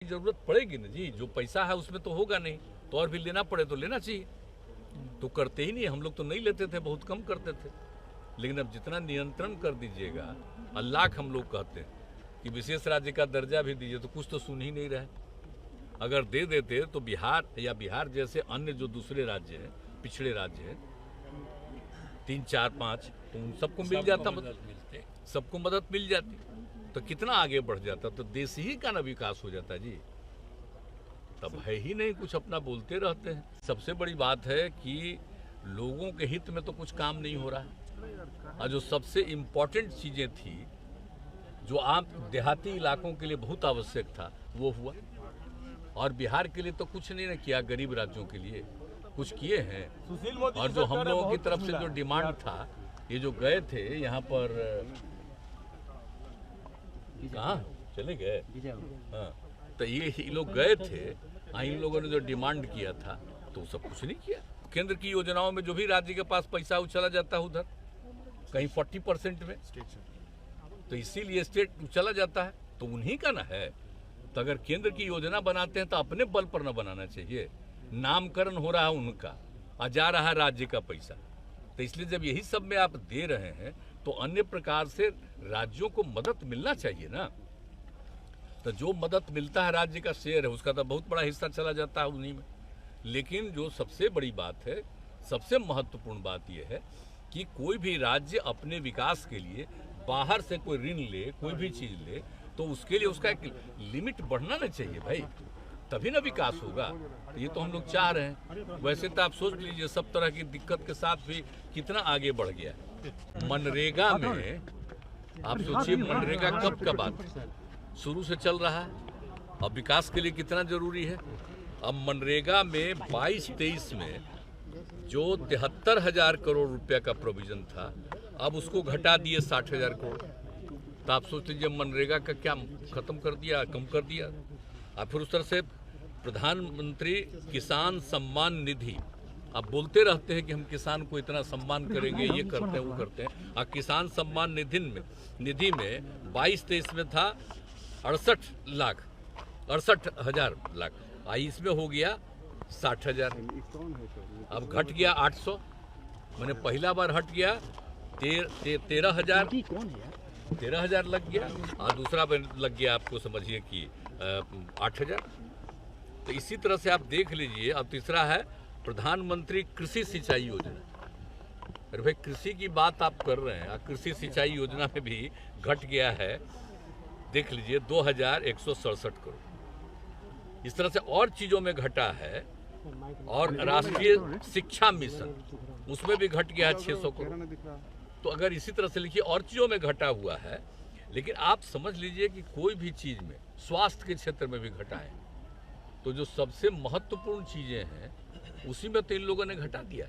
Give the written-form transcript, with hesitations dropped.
जरूरत पड़ेगी ना जी, जो पैसा है उसमें तो होगा नहीं, तो और भी लेना पड़े तो लेना चाहिए। तो करते ही नहीं, हम लोग तो नहीं लेते थे, बहुत कम करते थे। लेकिन अब जितना नियंत्रण कर दीजिएगा, अल्लाह हम लोग कहते हैं कि विशेष राज्य का दर्जा भी दीजिए, तो कुछ तो सुन ही नहीं रहे। अगर दे देते तो बिहार या बिहार जैसे अन्य जो दूसरे राज्य हैं, पिछड़े राज्य हैं 3, 4, 5, तो उन सबको मिल जाता, सबको मदद मिल जाती, तो कितना आगे बढ़ जाता, तो देश ही का ना विकास हो जाता जी। तब है ही नहीं, कुछ अपना बोलते रहते हैं। सबसे बड़ी बात है कि लोगों के हित में तो कुछ काम नहीं हो रहा है, और जो सबसे इम्पोर्टेंट चीजें थी, जो आम देहाती इलाकों के लिए बहुत आवश्यक था, वो हुआ। और बिहार के लिए तो कुछ नहीं ना किया, गरीब राज्यों के लिए कुछ किए हैं। और जो हम लोगों की तरफ से जो डिमांड था, ये जो गए थे यहाँ पर, कहाँ चले गए, हाँ, तो ये लोग गए थे, इन लोगों ने जो डिमांड किया था, तो सब कुछ नहीं किया। केंद्र की योजनाओं में जो भी राज्य के पास पैसा वो चला जाता है उधर, कहीं 40% में, तो इसीलिए स्टेट चला जाता है, तो उन्हीं का ना है। तो अगर केंद्र की योजना बनाते हैं तो अपने बल पर न बनाना चाहिए। नामकरण हो रहा है उनका, और जा रहा है राज्य का पैसा, तो इसलिए जब यही सब में आप दे रहे हैं, तो अन्य प्रकार से राज्यों को मदद मिलना चाहिए ना। तो जो मदद मिलता है, राज्य का शेयर है, उसका तो बहुत बड़ा हिस्सा चला जाता है उन्हीं में। लेकिन जो सबसे बड़ी बात है, सबसे महत्वपूर्ण बात यह है कि कोई भी राज्य अपने विकास के लिए बाहर से कोई ऋण ले, कोई भी चीज ले, तो उसके लिए उसका एक लिमिट बढ़ना ना चाहिए भाई, तभी ना विकास होगा। तो ये तो हम लोग चाह रहे हैं। वैसे तो आप सोच लीजिए, सब तरह की दिक्कत के साथ भी कितना आगे बढ़ गया। मनरेगा में आप सोचिए, मनरेगा कब का बात शुरू से चल रहा है, अब विकास के लिए कितना जरूरी है। अब मनरेगा में 22-23 में जो 73,000 करोड़ रुपया का प्रोविजन था, अब उसको घटा दिए 60,000 करोड़। तो आप सोच लीजिए, मनरेगा का क्या खत्म कर दिया, कम कर दिया। और फिर उस तरह से प्रधानमंत्री किसान सम्मान निधि, आप बोलते रहते हैं कि हम किसान को इतना सम्मान करेंगे, ये करते हैं, वो करते हैं। और किसान सम्मान निधि में 22-23 में था 68,000 लाख, इसमें हो गया 60,000, अब घट गया 800, मैंने पहला बार हट गया 13,000 लग गया, और दूसरा लग गया आपको समझिए कि 8,000। तो इसी तरह से आप देख लीजिए। अब तीसरा है प्रधानमंत्री कृषि सिंचाई योजना। अरे भाई, कृषि की बात आप कर रहे हैं, कृषि सिंचाई योजना में भी घट गया है, देख लीजिए 2,167 करोड़। इस तरह से और चीजों में घटा है। और राष्ट्रीय शिक्षा मिशन, उसमें भी घट गया है 600 करोड़। तो अगर इसी तरह से लिखिए, और चीजों में घटा हुआ है। लेकिन आप समझ लीजिए कि कोई भी चीज में, स्वास्थ्य के क्षेत्र में भी घटा है, तो जो सबसे महत्वपूर्ण चीजें हैं उसी में तो इन लोगों ने घटा दिया।